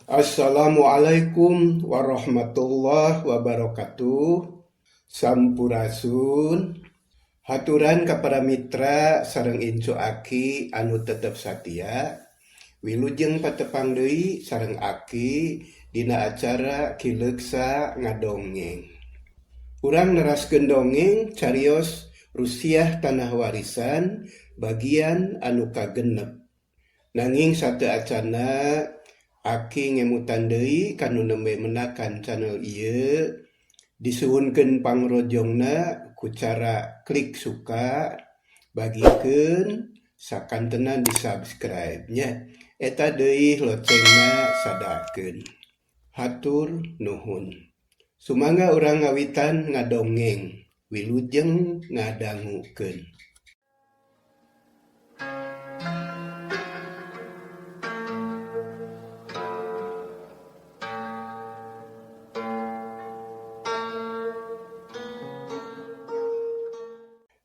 Assalamualaikum warahmatullahi wabarakatuh. Sampurasun. Haturan kepada mitra sareng incu aki anu tetep satia. Wilujeng patepang deui sareng aki dina acara Kileuksa Ngadongeng. Urang neraskeun dongeng carios Rusiah Tanah Warisan bagian anu kagenep. Nanging sateu acana aki ngemutan deui kanu nembe menakan channel ieu disuhunkeun pangrojongna ku cara klik suka, bagikeun, sakantenan di subscribe nya. Eta deui locengna sadakeun. Hatur nuhun. Sumangga urang ngawitan ngadongeng, wilujeng ngadangukeun.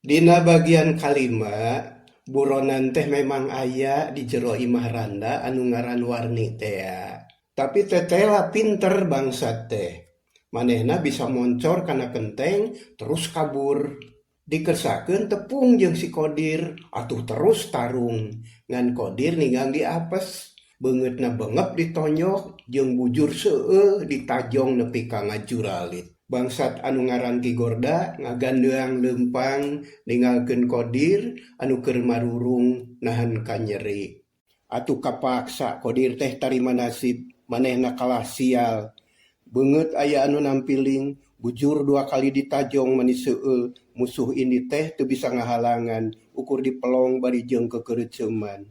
Dina bagian kalima, buronan teh memang aya di jero imah randa anu ngaran Warni teh. Tapi tetela pinter bangsa teh. Manehna bisa moncor kana genteng terus kabur. Dikersakeun tepung jeung si Kodir, atuh terus tarung. Ngan Kodir ninggang di apes, beungeutna bengep ditonyok jeung bujur seueuh ditajong nepi ka ngajuralit. Bangsat anu ngaran Ki Gorda ngagandeang leumpang ninggalkeun Kodir anu keur marurung nahan ka nyeri. Atuh kapaksa Kodir teh tarima nasib manehna kalah sial. Beungeut aya anu nampiling bujur 2 kali ditajong mani seueul, musuh ini teh teu bisa ngahalangan ukur dipelong bari jeung kekeureuceuman.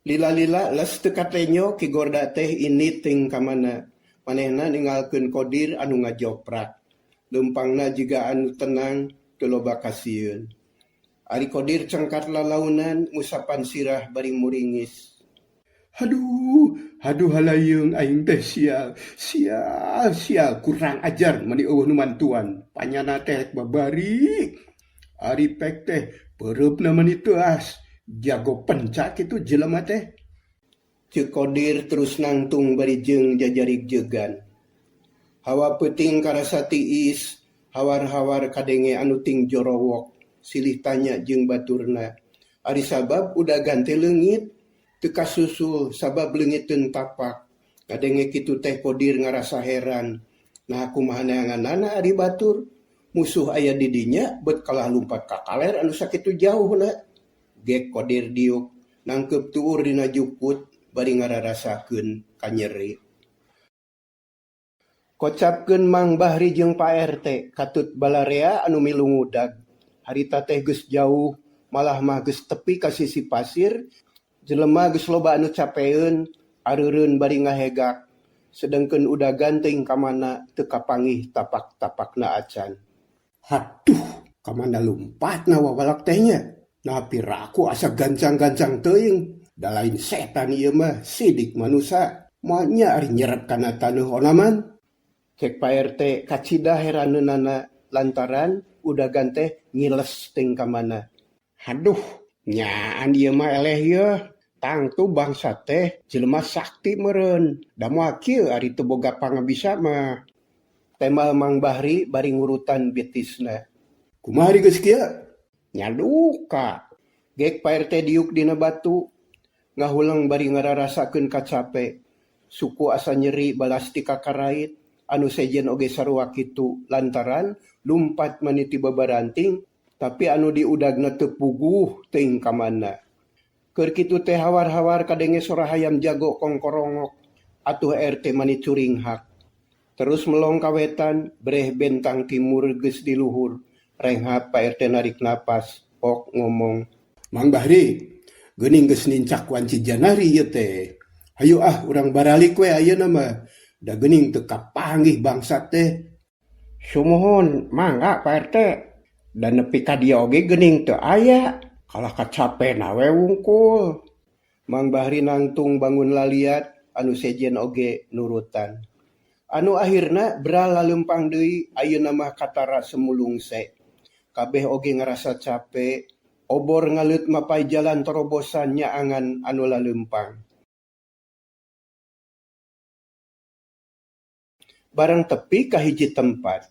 Lila-lila les teu katenyo Ki Gorda teh ini ting ka mana. Manehna ninggalkeun Kodir anu ngajoprak. Leumpangna jiga anu tenang teu loba kasieun. Ari Kodir cengkat lalaunan ngusapan sirah bari muringis. Haduh halayeung aing teh sial kurang ajar mani eueuh nu mantuan. Panyana teh babari. Ari pek teh peureupna mani teuas. Jago pencak itu jelema teh. Ceuk Kodir terus nangtung bari jeung jajarig jegan. Hawa peuting karasa tiis, hawar-hawar kadenge anu ting jorowok, silih tanya jeung baturna. Ari sabab udah gante leungit, teu kasusul sabab leungiteun tapak. Kadenge kitu teh Kodir ngarasa heran. Nah kumaha neanganana ari batur? Musuh aya di dinya beut kalah lumpat ka kaler anu sakitu jauhna. Gek Kodir diuk, nangkep tuur dina jukut, bari ngararasakeun ka nyeri. Kocapkeun Mang Bahri jeung Pak RT katut balarea anu milungudag. Harita teh geus jauh, malah mah geus tepi ka sisi pasir. Jelema geus loba anu capeun, areureun bari ngahegak. Sedengkeun udah ganteng ka mana teu kapanggih tapak-tapakna acan. Haduh, ka mana lompatna wawalak teh nya. Napi raku asa gancang-gancang teuing. Da lain setan ieu mah sidik manusia. Manya ari nyerep kana taneuh onaman. Cek Pak RT kacida heraneunana lantaran udah ganteh ngiles ting ka mana. Haduh, nyaan ieu mah eleh yeuh. Tangtu bangsa teh jelema sakti meureun. Da moal kieu ari teu boga pangabisa mah. Tema Mang Bahri bari ngurutan betisna. Kumaha ari geus kieu? Nya duka. Gek Pak RT diuk dina batu. Ngahulang bari ngararasakeun kacape. Suku asa nyeri balas ti kakarait. Anu sejen oge sarua kitu lantaran lumpat maniti babaranting. Tapi anu diudagna teu puguh teuing ka mana. Keur kitu teh hawar-hawar kadenge sora hayam jago kongkorongok. Atuh RT mani curing hak. Terus melong kawetan breh bentang timur geus di luhur. Renghap Pak RT narik napas. Pok ngomong, Mang Bahri, geuning geus nincak wanci janari ieu teh. Hayu urang baralik we ayeuna mah. Da geuning teu kapanggih bangsa teh. Sumuhun, mangga Pak RT. Da nepi ka dieu oge geuning teu aya. Kalah kacapena we wungkul. Mang Bahri nangtung bangun laliat anu sejen oge nurutan. Anu akhirna bral laleumpang deui ayeuna mah katara semulungse. Kabeh oge ngarasa capek. Obor ngalut mapai jalan terobosan nyaangan anu laleumpang. barang tepi ka hiji tempat.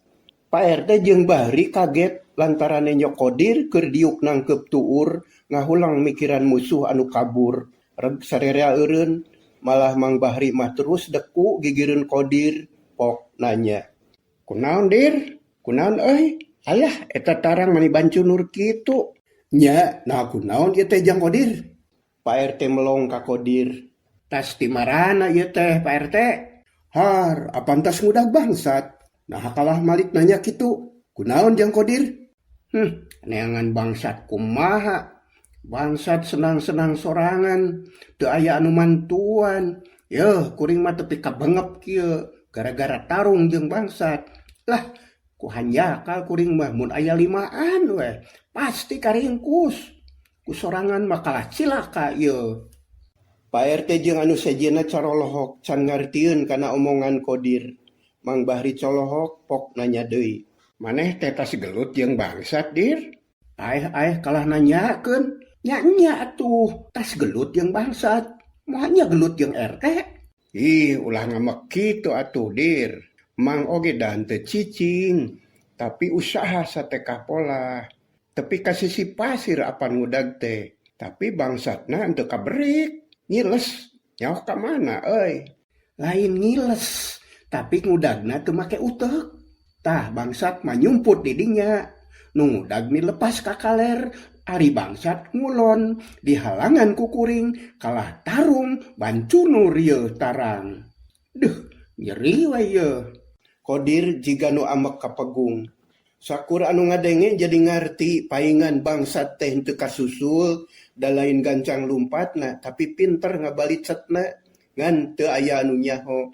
Pak RT jeung Bahri kaget lantaran nyokodir keur diuk nangkep tuur ngahulang mikiran musuh anu kabur. Reg sarerea eureun malah Mang Bahri mah terus deku gigireun Kodir pok nanya. Kunaon dir? Kunaon euy? Alah eta tarang mani bancu nur kitu. Nya, nah kunaon ieu teh Jang Kodir? Pak RT melong ka Kodir. Tas ti marana ieu teh Pak RT? Har, apan tas ngudag bangsat. Nah kalah malik nanya kitu. Kunaon Jang Kodir? Neangan bangsat kumaha. Bangsat senang-senang sorangan, teu aya anu mantuan. Yeuh, kuring mah tepi kabengep kieu gara-gara tarung jeung bangsat. Lah, ku hanjakal kuring mah mun aya 5an we, pasti karingkus. Ku sorangan mah kalah cilaka ieu. Pak RT jeung anu sejena carolohok can ngartieun kana omongan Kodir. Mang Bahri colohok pok nanya deui. Maneh teh tas gelut jeung bangsat, Dir? Aeh kalah nanyakeun. Nya tuh tas gelut yang bangsat, mahanya gelut yang RT. Ih, ulah ngamek kitu atuh Dir. Mang oge dan teu cicing, tapi usaha sateka pola. Tapi kasih si pasir apan ngudag teh. Tapi bangsatna henteu kabrik, ngiles. Nyaho ka mana euy? Lain ngiles, tapi ngudagna teu make utek. Tah bangsat mah nyumput di dinya. Nu ngudag mi lepas ka kaler. Ari bangsat ngulon di halangan kukuring kalah tarung bancunur ieu tarang. Duh, nyeri we ieu. Kodir jiga nu amek kapegung. Sakur anu ngadenge jadi ngarti paingan bangsat teh henteu kasusul da lain gancang lumpatna tapi pinter ngabalicetna ngan teu aya anu nyaho.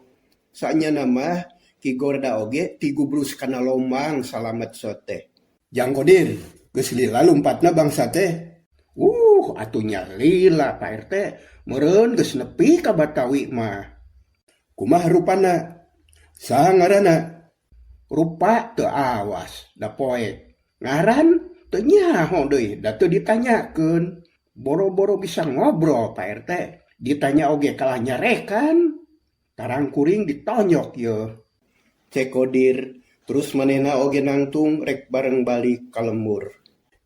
Saenyana mah Ki Gorda oge tigubrus kana lomang salamet soteh. Jang Kodir, geus lila lumpatna bangsa teh. Atunya lila Pak RT, meureun geus nepi ka Batawi mah. Kumaha rupana? Saha ngaranna? Rupa teu awas, da poek. Ngaran teu nyaho deui, da teu ditanyakeun. Boro-boro bisa ngobrol Pak RT. Ditanya oge kalah nyarekan. Tarang kuring ditonyok yeuh. Cek Kodir, terus manehna oge nangtung rek bareng balik ka lembur.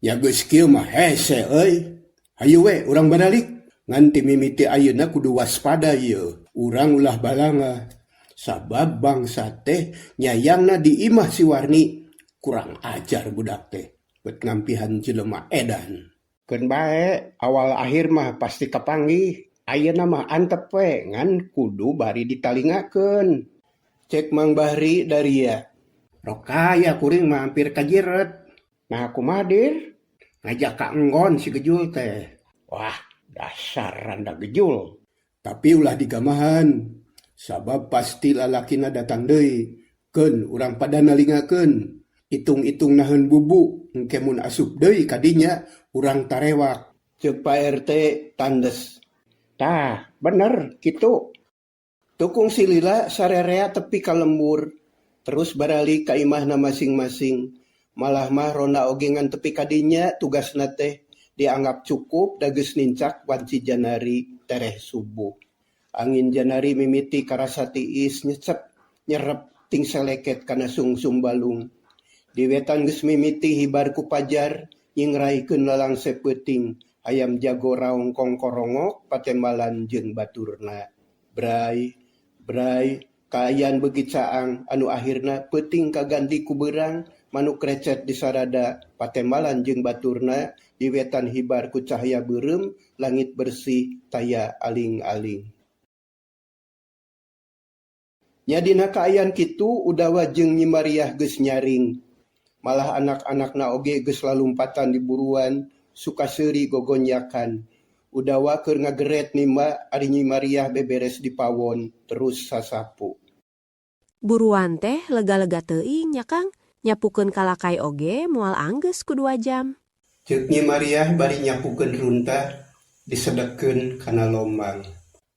Ya geus kieu mah hese euy. Hayu we urang balik. Ngan ti mimiti ayeuna kudu waspada ieu. Urang ulah balanga. Sabab bangsa teh nyayangna di imah si Warni. Kurang ajar budak teh. Bet ngampihan jelema edan. Keun bae awal akhir mah pasti kapanggih. Ayeuna mah antep we ngan kudu bari ditalingakeun. Cek Mang Bahri daria. Rokaya kuring mampir ka jiret. Nah kumaha Dir? Ngajak ka enggon si Gejul teh. Wah, dasar randa Gejul. Tapi ulah digamahan. Sabab pasti lalakina datang deui. Keun urang pada nalingakeun. Itung-itung naheun bubu. Engke mun asup deui ka dinya urang tarewak. Ceuk Pak RT tandes. Tah, bener kitu. Tukung si lila sarerea tepi ka lembur. Terus baralik ka imahna masing-masing. Malah mah ronda oge ngan tepi kadinya tugasna teh dianggap cukup da geus nincak wanci janari tereh subuh. Angin janari mimiti karasa tiis nyerep ting seleket kana sungsum balung. Di wetan geus mimiti hibar ku pajar nyingraikeun lalang sepeuting ayam jago raung kongkorongok patembalan jeung baturna. Bray kaayaan beugit caang anu akhirna peuting kaganti ku beurang manuk recet di sarada patembalan jeung baturna di wetan hibar ku cahaya beureum langit bersih taya aling-aling. Nya dina kaayaan kitu Udawa jeung Nyi Mariah geus nyaring. Malah anak-anakna oge geus lalumpatan di buruan suka seuri gogonyakan. Udawa keur ngageret nimba ari Nyi Mariah beberes di pawon terus sasapu. Buruan teh lega-lega teuing nya Kang, nyapukeun kalakai oge moal anggeus ku 2 jam. Ceuk Nyi Mariah bari nyapukeun runtah disedekkeun kana lombang.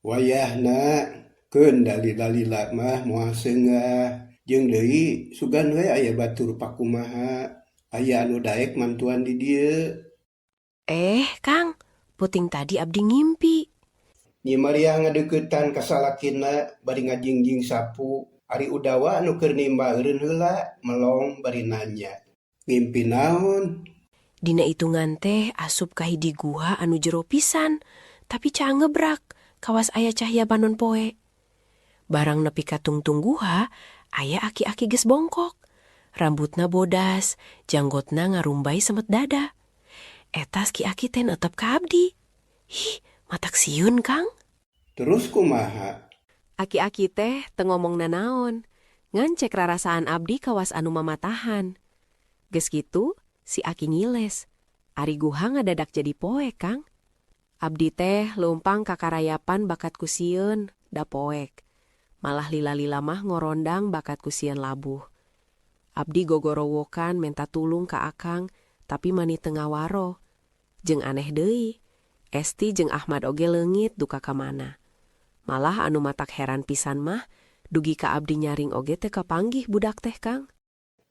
Wayahna keun dalila mah moal seunggah. Jeung deui sugan we aya batur pakumaha, aya anu daek mantuan di dieu. Kang, puting tadi abdi ngimpi. Nyi Mariah ngadeuketan ka salakina bari ngajingjing sapu, Ari udawa anu keur nimba eureun heula melong bari nanya. Ngimpi naon? Dina itungan teh asup ka hidi guha anu jero pisan, tapi cangebrak kawas aya cahya panon poe. Barang nepi ka tungtung guha, aya aki-aki geus bongkok. Rambutna bodas, janggotna ngarumbai semet dada. Etas ki-aki teh netep ka abdi. Hih, matak sieun Kang. Terus kumaha? Aki-aki teh teu ngomongna naon. Ngan cek rarasaan abdi kawas anu mamatahan. Geus kitu, si Aki ngiles. Ari guha ngadadak jadi poek, Kang. Abdi teh leumpang ka karayapan bakat ku sieun, da poek. Malah lila-lila mah ngorondang bakat ku sieun labuh. Abdi gogorowokan menta tulung ka Akang, tapi mani teu ngawaro. Jeung aneh deui, Esti jeung Ahmad oge leungit duka ka mana. Malah anu matak heran pisan mah, dugi ka abdi nyaring oge teu kapanggih budak teh, Kang.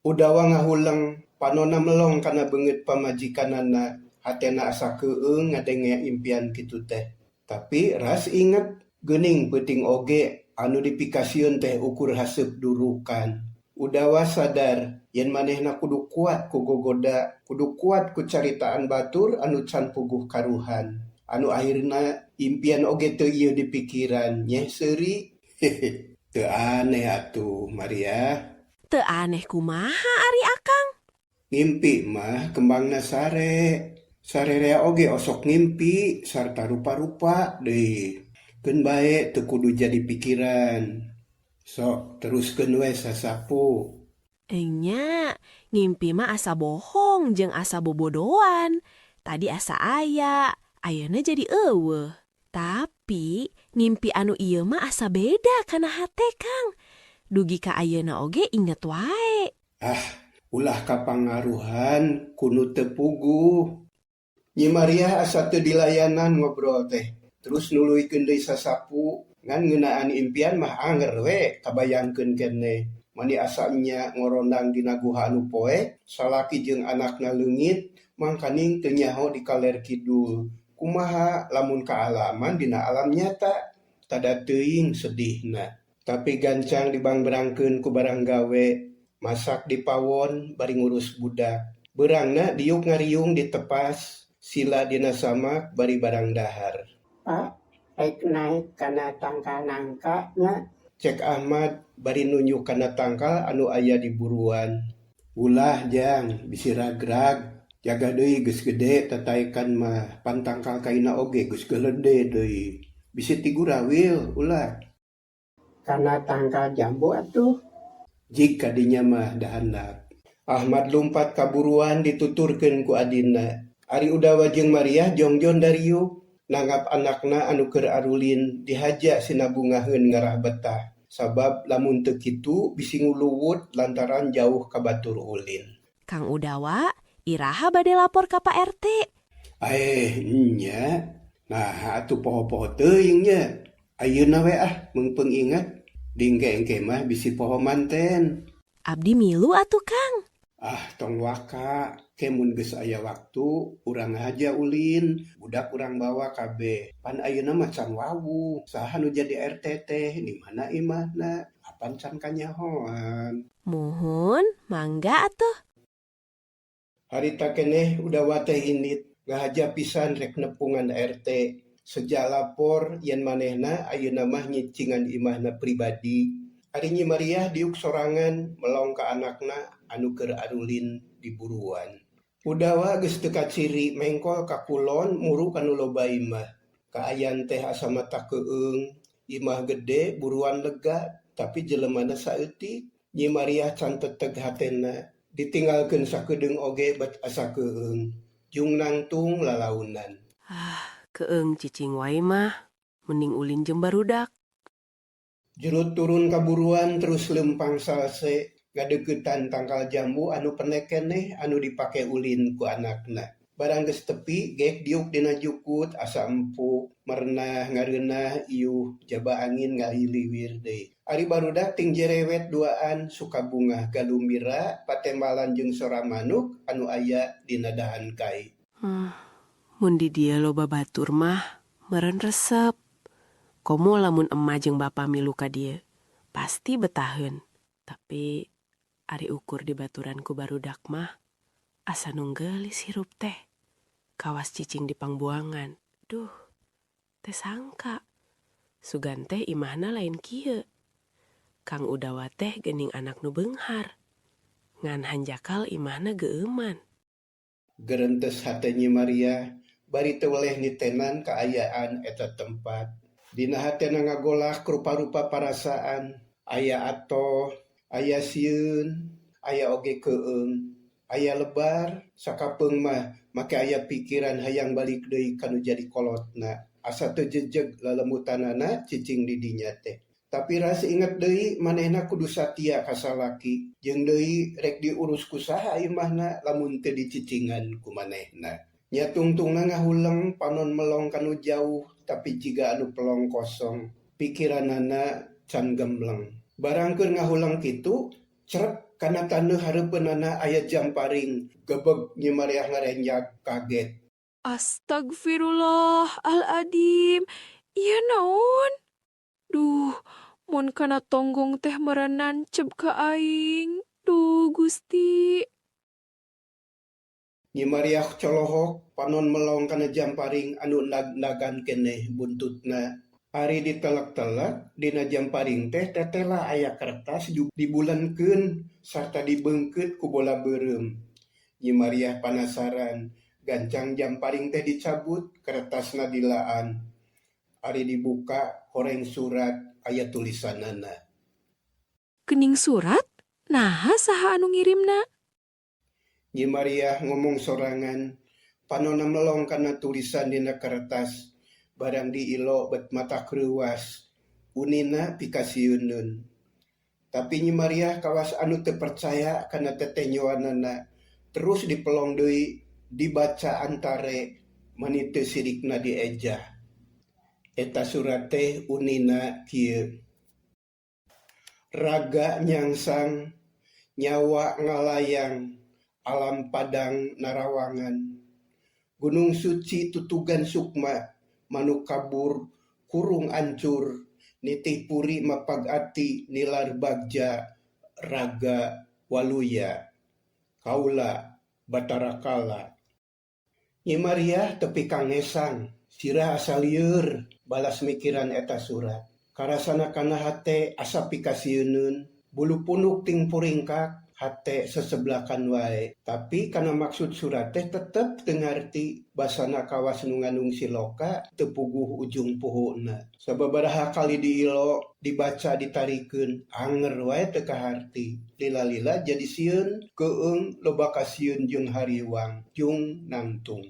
Udawa ngahuleng panonna melong kana beungeut pamajikanana, hatena asa keueung ngadenge impian kitu teh. Tapi ras inget geuning peuting oge anu dipikasieun teh ukur haseup durukan. Udawa sadar yen manehna kudu kuat ku gogoda, kudu kuat ku caritaan batur anu can puguh karuhan. Anu akhirna impian oge teu ieu dipikiran, nyeh seuri. Teu aneh atuh, Maria. Teu aneh kumaha ari Akang? Ngimpi mah kembangna sare. Sarerea oge osok ngimpi sarta rupa-rupa deui. Keun bae teu kudu jadi pikiran. Sok teruskeun we sasapu. Enya, ngimpi mah asa bohong jeung asa bobodoan. Tadi asa aya, ayeuna jadi eueuh. Tapi ngimpi anu ieu mah asa beda kana hate, Kang. Dugi ka ayeuna oge inget wae. Ulah kapangaruhan kudu teu puguh. Nyi Maria asa teu dilayanan ngobrol teh. Terus nuluykeun deui sasapu ngan ngeunaan impian mah anger we kabayangkeun keneh. Mani asanya ngorondang dina guha anu poe, salaki jeung anakna leungit mangkaning teu nyaho di kaler kidul. Kumaha lamun kaalaman dina alam nyata, tada teuing sedihna. Tapi gancang dibangberangkeun ku barang gawe, masak di pawon bari ngurus budak. Beurangna diuk ngariung ditepas, sila dina samak bari barang dahar. Pak, naik kana tangkal nangka nya. Cek Ahmad bari nunjuk kana tangkal anu aya di buruan. Ulah jang, bisi ragrag. Jaga deui geus gede tataekan mah pantangkal kaina oge geus gelede deui. Bisi ti gurawil ulah. Kana tangkal jambu atuh. Jika dinya mah da handak. Ahmad lumpat ka buruan dituturkeun ku adina. Ari Udawa jeung Maria jongjon dariuk. Nanggap anakna anu keur arulin dihaja sinabungaheun ngarah betah. Sabab lamun teu kitu bisi nguluwut lantaran jauh ka batur ulin. Kang Udawa, iraha bade lapor ka Pak RT. Nya. Nah, atuh poho-poho teuing nya. Ayeuna we meungpeung inget. Dingke-engke mah bisi poho manten. Abdi milu atuh Kang. Tong waka, kemun geus aya waktu, urang aja ulin, budak urang bawa kabeh. Pan ayeuna mah can wawu, saha nu jadi RT teh, di mana imahna, apan can kanyahoan. Muhun, mangga atuh. Harita keneh Udawa teh indit, ngahaja pisan rek nepungan RT. Sejak lapor yen manehna ayeuna mah nyicingan imahna pribadi. Ari Nyi Maria diuk sorangan melong ka anakna anu keur arulin di buruan. Udawa geus teu kaciri mengkol ka kulon muru kanu loba imah. Kaayan teh asa mata keueung, imah gede buruan lega, tapi jelemana saeutik. Nyi Maria can teteg hatena, ditinggalkeun sakedeung oge bat asa keueung. Jung nangtung lalaunan. Keueung cicing wae mah, mending ulin jeung barudak. Jerut turun ka buruan terus lempang salse. Ngadegetan tangkal jambu anu penek keneh anu dipake ulin ku anakna. Barang geus tepi gek diuk dina jukut asa empuk merenah ngareunah iuh jaba angin ngahiliwir deui. Ari barudak ting jerewet duaan suka bunga galumbira patembalan jeung sora manuk anu aya dina dahan kai. Mun di dieu loba batur mah meureun resep. Komo lamun emma jeung bapa milu ka dieu. Pasti betaheun. Tapi ari ukur di baturan ku barudak mah asa nunggelis hirup teh. Kawas cicing di pangbuangan. Duh, teh sangka. Sugan teh imahna lain kieu. Kang Udawa teh geuning anak nu beunghar. Ngan hanjakal imahna geueuman. Gerentes hate Nyi Maria bari teu weleh nitenan kaayaan eta tempat. Dina hatena ngagolak rupa-rupa parasaan, aya atoh, aya sieun, aya oge keueung, aya lebar, sakapeung mah make aya pikiran hayang balik deui kanu jadi kolotna. Asa teu jejeg lelemutanana cicing di dinya teh. Tapi rasa inget deui manehna kudu satia ka salaki, jeung deui rek diurus ku saha imahna lamun teu dicicingan ku manehna. Nya tungtungna ngahuleng panon melong kanu jauh, tapi jiga anu pelong kosong. Pikiranana can gembleng. Barang keur ngahuleng kitu, cerep kana taneuh hareupeunana aya jamparing. Gebeg Nyi Maria ngarenjak kaget. Astagfirullahaladzim. Iya naon? Duh, mun kana tonggong teh merenan cep ka aing. Duh, Gusti. Nyi Maria colohok panon melong kana jamparing anu nag-nagan keneh buntutna. Ari ditelek-telek dina jamparing teh tetela aya kertas dibulenkeun sarta dibeungkeut ku bola beureum. Nyi Maria panasaran, gancang jamparing teh dicabut, kertasna dilaan. Ari dibuka horeng surat aya tulisanana. Geuning surat? Naha saha anu ngirimna? Nyi Maria ngomong sorangan, panonna melong kana tulisan dina kertas, barang diilo bet mata kreuwas, unina pikasieunun. Tapi Nyi Maria kawas anu teu percaya kana tetenyoanana, terus dipelong deui, dibaca antare mani teu sirikna diejah. Eta surat teh unina kieu. Raga nyangsang, nyawa ngalayang, alam padang narawangan. Gunung suci tutugan sukma, manuk kabur, kurung ancur, nitih puri mapagati nilar bagja, raga waluya, kaula batarakala. Nyi Maria tepi kangesang, sirah asa lieur, balas mikiran eta surat. Karasana kana hate asa pikasieunun, bulu punuk ting puringkak, hate sesebelakan wae. Tapi kana maksud surat teh tetep teu ngarti basana kawas nu ngandung siloka teu puguh ujung puhuna. Sababaraha kali diilo, dibaca ditarikeun, anger wae teu kaharti. Lila-lila jadi sieun, keueung loba ka sieun jeung hariwang, jung nangtung.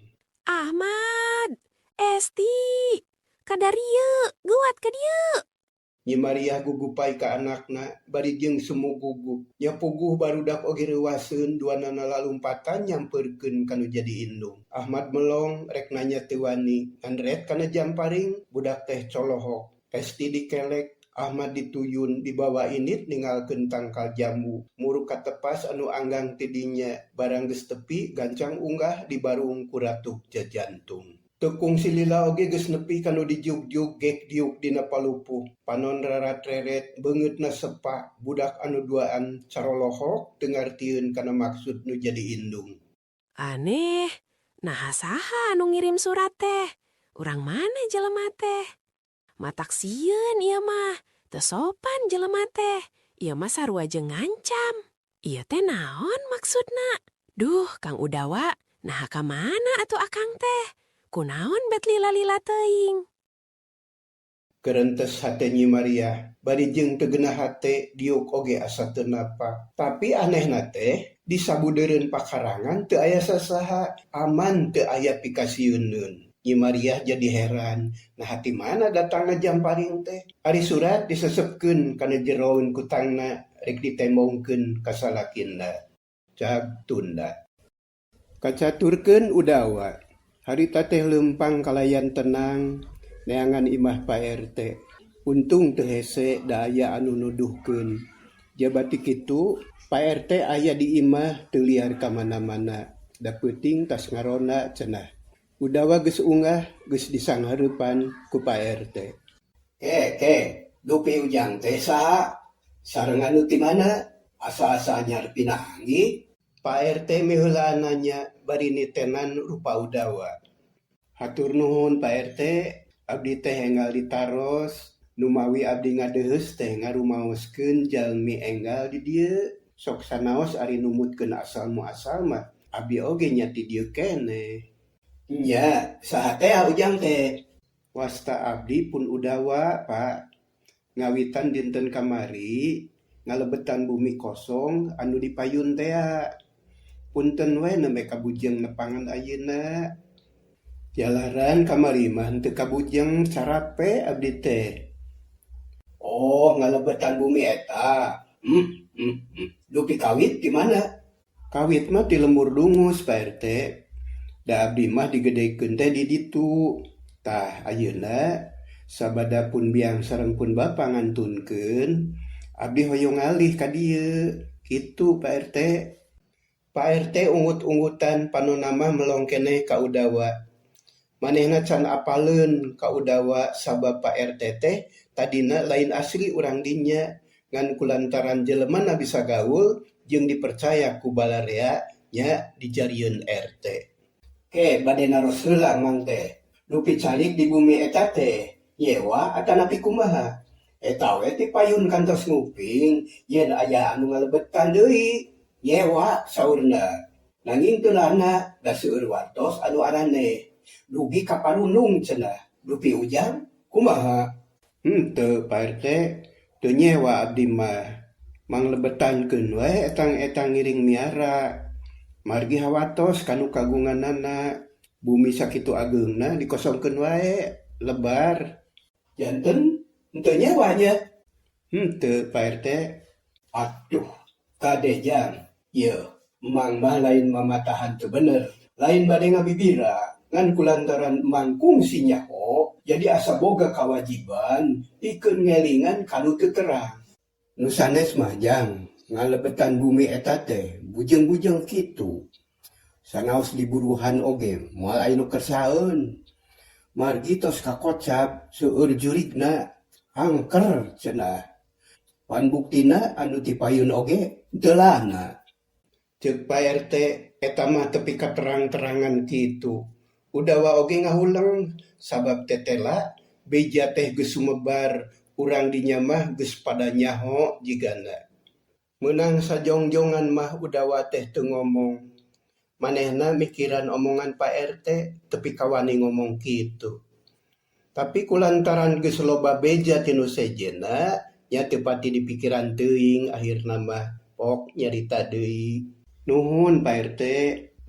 Ahmad, Esti, kadarieu, guat ka dieu. Nyi Maria gugupai ka anakna, bari jeung semu gugup. Nya puguh barudak oge reuwaseun duanana lalumpatan nyampeurkeun kanu jadi indung. Ahmad melong rek nanya teu wani, andret kana jamparing budak teh colohok. Esti dikelek, Ahmad dituyun dibawa init ninggalkeun tangkal jambu. Muruk katepas anu anggang ti dinya, barang geus tepi gancang unggah dibarung ku ratuh jajantung. Tekung silila oge geus nepi kanu dijuk-juk gek diuk dina palupuh. Panon rarat-reret beungeutna sepak, budak anu duaan carolohok teu ngartieun kana maksud nu jadi indung. Aneh, naha saha anu ngirim surat teh? Urang mana jelema teh? Matak sieun ieu mah, teu sopan jelema teh. Ieu mah sarua jeung ngancam. Ieu teh naon maksudna? Duh, Kang Udawa, naha ka mana atuh akang teh? Kunaon bet lila-lila teuing? Kerentes hate Nyi Maria, bari jeung teu geunah hate diuk oge asa teu napak. Tapi anehna teh, disabudeureun pakarangan teu aya sasaha, aman teu aya pikasieunun. Nyi Maria jadi heran, nah hati mana datangna jamparing teh? Ari surat disesepkeun kana jeroun kutangna rek ditembongkeun ka salakinna. Cag tunda. Kacaturkeun Udawa. Harita teh lempang kalayan tenang, neangan imah Pak RT. Untung teu hese da aya anu nuduhkeun. Jabati kitu, Pak RT aya di imah teu liar ka mana-mana. Da peuting tas ngarona cenah. Udawa geus unggah, geus disanghareupan ku Pak RT. Dupi ujang teh saha? Sareng anu ti mana? Asa-asa anyar pinanggi. Pak RT mihula nanya bari nitenan rupa udawa. Hatur nuhun Pak RT, abdi teh enggal ditaros, numawi abdi ngadeheus teh ngarumaoskeun jalmi enggal di dieu. Sok sanaos ari numutkeun asal muasal mah, abdi oge nya ti dieu keneh. Nya, saha teh ujang teh? Wasta abdi pun udawa, Pak. Ngawitan dinten kamari, ngalebetan bumi kosong anu dipayun teh. Punten we nembe kabujeng nepangan ayeuna. Jalaran kamari mah teu kabujeng carape abdi teh. Oh, ngalebetan bumi eta. Dupi kawit di mana? Kawit mah di lembur dungus Pak RT. Da abdi mah digedekeun teh di ditu. Tah ayeuna sabada pun biang sareng pun bapa ngantunkeun, abdi hoyong ngalih ka dieu. Kitu Pak RT. Pak RT ungut-ungutan panonna mah melong keneh ka udawa. Manehna can apaleun ka udawa sabab Pak RT teh tadina lain asli urang dinya ngan kulantaran jelemana bisa gaul jeung dipercaya ku balarea nya dijarieun RT. Ke bade naros heula mang teh. Nu picalik di bumi eta teh nyewa atanapi kumaha? Eta we ti payun kantos nguping yen aya anu ngalebetan deui. Nyewa saurna. Nanging teu lana da seueur wartos anu arane dugi kaparunung cenah. Dupi ujang kumaha? Henteu Pak RT, teu nyewa abdi mah. Manglebetankeun we etang-etang ngiring miara. Margi hawatos kanu kagunganana. Bumi sakitu ageungna dikosongkeun wae, lebar. Janten henteu nyewanya? Henteu Pak RT. Atuh, kadejang. Ye, emang mah lain mamatahan teu bener. Lain bade ngabibira. Ngan kulantaran emang kungsi nyaho, jadi asa boga kawajiban pikeun ngelingan kanu teu terang. Nu sanes mah jang, ngalebetan bumi eta teh bujeng-bujeng kitu. Sanaos diburuhan oge, moal aya nu kersaeun. Margi tos kakocap seueur jurigna, angker cenah. Pan buktina anu dipayun oge teu lana. Ceuk Pak RT eta mah tepi katerang-terangan kitu. Udawa oge ngahuleng sabab tetela beja teh geus sumebar urang dinya mah geus pada nyaho jigana. Meunang sajongjongan mah udawa teh teu ngomong. Manehna mikiran omongan Pak RT tepi kawani ngomong kitu. Tapi kulantaran geus loba beja tinu sejena nya teu pati dipikiran teuing akhirna mah pok nyarita deui. Nuhun Pak RT,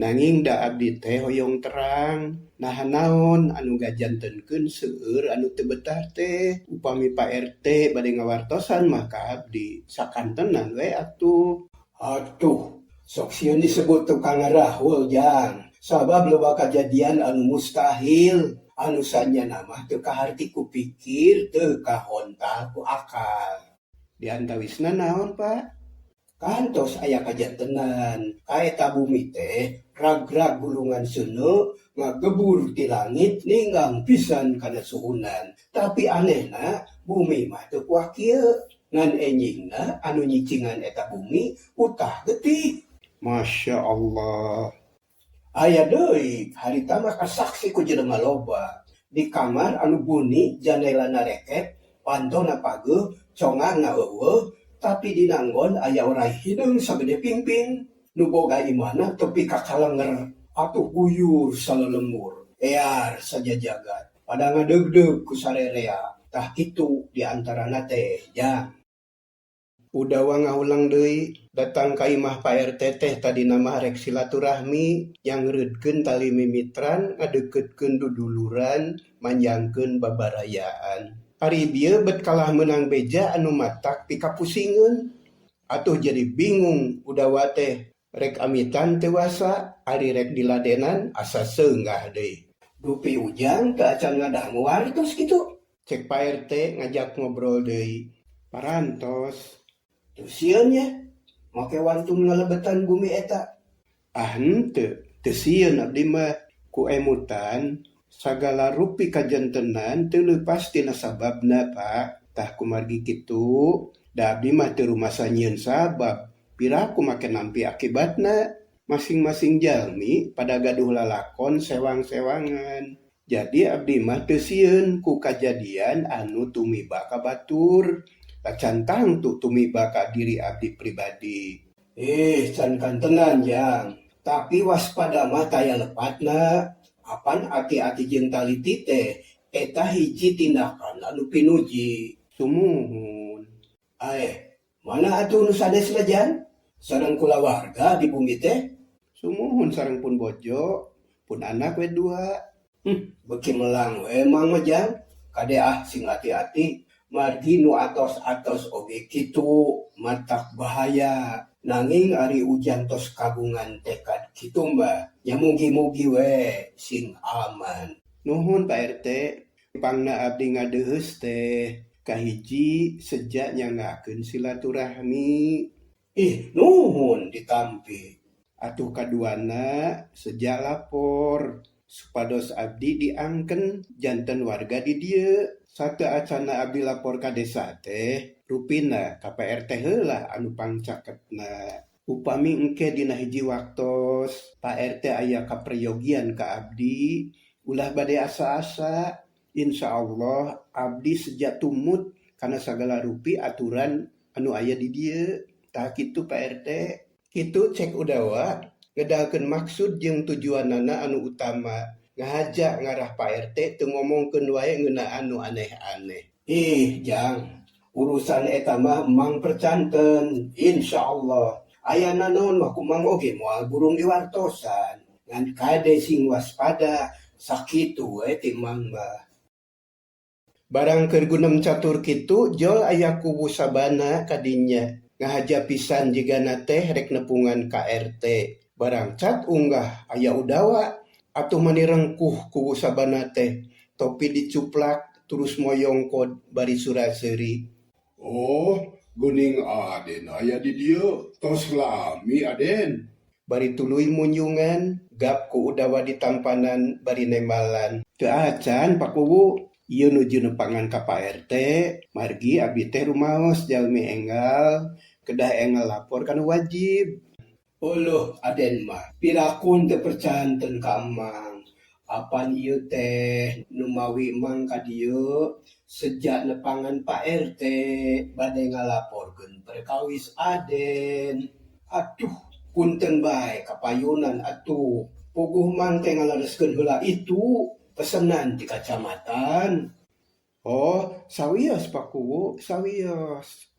nanging da abdi teh hoyong terang. Nah naon anu gajantenkeun seueur anu teu betah teh. Upami Pak RT bade ngawartosan mah ka abdi, sakantenan we atuh. Atuh, sok sieun disebut tukang ngarahul jang. Sabab loba kajadian anu mustahil, anu sanyana mah teu kaharti ku pikir, teu kahontal ku akal. Di antawisna naon, Pak? Kantos aya kajantenan, kaeta bumi teh rag-rag gulungan seuneu ngagebur ti langit ninggang pisan kana suhunan. Tapi anehna bumi mah teu kuah kieu. Ngan enjingna anu nyicingan eta bumi utah getih. Masya Allah. Aya deui harita mah kasaksi ku jelema loba. Di kamar anu bunyi jandelana reket, pantona pageuh, congangna eueuh, tapi di nanggon aya orai hideung sagede pingping. Nu boga imana tepi ka kalenger, atuh guyur salelembur. Ear saja jagat, pada ngadeg-deg ku sarerea. Tah kitu di antarana teh jang. Udawa ngaulang deui datang ka imah Pak RT teh tadi nama rek silaturahmi yang ngeureudkeun tali mimitran ngadeukeutkeun duduluran manjangkeun babarayaan. Ari dieu bet kalah menang beja anu matak pikapusingeun. Atuh jadi bingung udawa teh rek amitan teu wasa ari rek diladenan asa seunggah deui. Dupi ujang teu acan ngadangu wartos kitu. Cek Pak RT ngajak ngobrol deui. Parantos teu sieun nya make wantun ngalebetan bumi eta. Ah henteu, teu sieun abdi mah ku emutan sagala rupi kajantenan teu leupas tina sababna Pak. Tah kumargi kitu Da abdi mah teu rumasa nyieun sabab piraku make nampi akibatna. Masing-masing jalmi pada gaduh lalakon sewang-sewangan. Jadi abdi mah teu sieun ku kajadian anu tumiba ka batur. Lacantang tu tumiba ka diri abdi pribadi. Can kantenan Jang. Tapi waspada mah taya lepatna. Apan ati-ati jeung taliti teh eta hiji tindakan anu pinuji. Sumuhun. Mana atuh nu sanes Jan? Sareng kula warga di bumi teh? Sumuhun sareng pun bojo, pun anak we 2. Beki melang we emang mah Jang. Kade sing hati-hati. Margi nu atos-atos oge kitu matak bahaya. Nanging ari ujan tos kagungan tekad kitu mbah. Ya mugi-mugi we sing aman. Nuhun Pak RT. Pangna abdi ngadeuheus teh kahiji sejak nyangakeun silaturahmi. Nuhun ditampi. Atuh kaduana sejak lapor supados abdi diangken janten warga di dieu. Sateacana abdi lapor ka desa teh rupina ka PRT heula anu pangcaketna. Upami engke dina hiji waktos Pak RT aya kaprayogian ka abdi ulah bade asa-asa. Insya Allah abdi sejak tumut kana sagala rupi aturan anu aya di dieu. Tah kitu Pak RT. Kitu cek udawa ngedalkeun maksud jeung tujuanana anu utama. Ngajak ngarah Pak RT teu ngomongkeun wae ngeunaan anu aneh-aneh. Jang, urusan eta mah emang percanten, insyaallah. Aya naon mah kumang oge moal burung diwartosan. Ngan kade sing waspada sakitu we timang mah. Barang keur gunem catur kitu jol aya kubu sabana kadinya. Ngahaja pisan jigana teh rek nepungan KRT. Barang cat unggah aya udawa. Atuh mani rengkuh kubu sabana teh. Topi dicuplak terus moyong kod bari suraseuri. Geuning Aden aya di dieu. Tos lami Aden. Bari tuluy munjungan. Gap ku udawa ditampanan bari nembalan. Teu acan Pak Kubu. Ieu nuju nepangan ka Pak RT. Margi abdi teh rumaos jalmi enggal. Kedah enggal lapor kan wajib. Uluh Aden mah pirakun teu percanten ka Amang. Apan ieu teh nu mawi Mang ka dieu sejak nepangan Pak RT bade ngalaporkeun perkawis Aden. Atuh punten bae kapayunan atuh. Puguh Mang teh ngalereskeun heula itu pesenan di kacamatan. Sawios Pak Kuwu, sawios.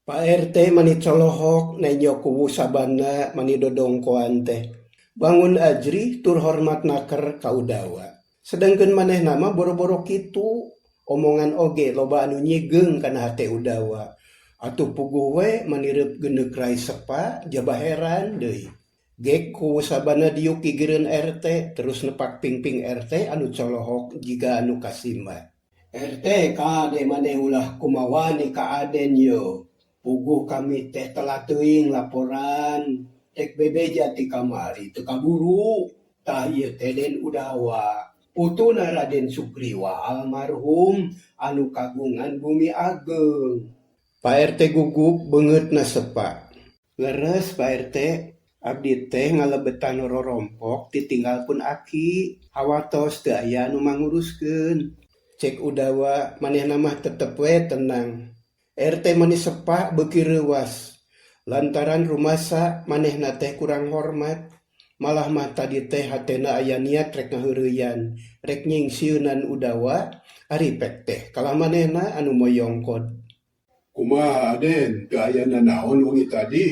Pak RT mani colohok nenyo kuwu sabana mani dodongkoan teh. Bangun ajri tur hormat naker kaudawa. Sedangkeun maneh nama boro-boro kitu. Omongan oge loba anu nyigeung kana hate udawa. Atuh puguh we manireup geundeuk rai sepa jabah heran deui. Gek kuwu sabana diuk kigireun RT terus nepak pingping RT anu colohok jiga anu kasima. RT kade maneh ulah kumawani ka Aden yo. Puguh kami teh telah teuing laporan. Tek bebeja ti kamari teu kaburu. Tah ieu teh Den Udawa. Putuna Raden Sugriwa almarhum anu kagungan Bumi Ageng. Pak RT gugup beungeutna sepa. Leres Pak RT, abdi teh ngalebetan rorompok ditinggalkeun aki. Hawatos teu aya anu manguruskeun. Cek Udawa manehna mah tetep we tenang. RT mani sepa beuki reuwas. Lantaran rumasa manehna teh kurang hormat. Malah mah tadi teh hatena aya niat rek ngaheureuyan. Rek nyingsieunan Udawa, ari pek teh kalah manehna anu moyong kod. Kumaha Aden, teu aya nanaon wengi tadi?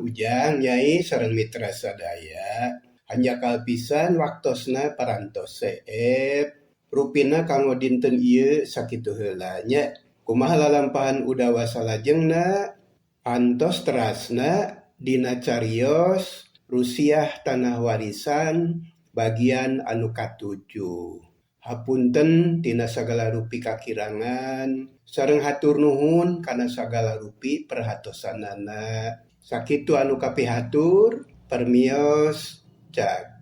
Ujang Nyai sareng mitra sadaya. Hanya kalpisan waktosna parantos seep. Rupina kanggo dinten ieu sakitu heula nya. Kumaha lalampahan Udawa salajengna? Antos terasna dina carios Rusiah Tanah Warisan bagian anu katujuh. Hapunten tina sagala rupi kakirangan, sareng hatur nuhun kana sagala rupi perhatosanana. Sakitu anu kapihatur, permios, jag.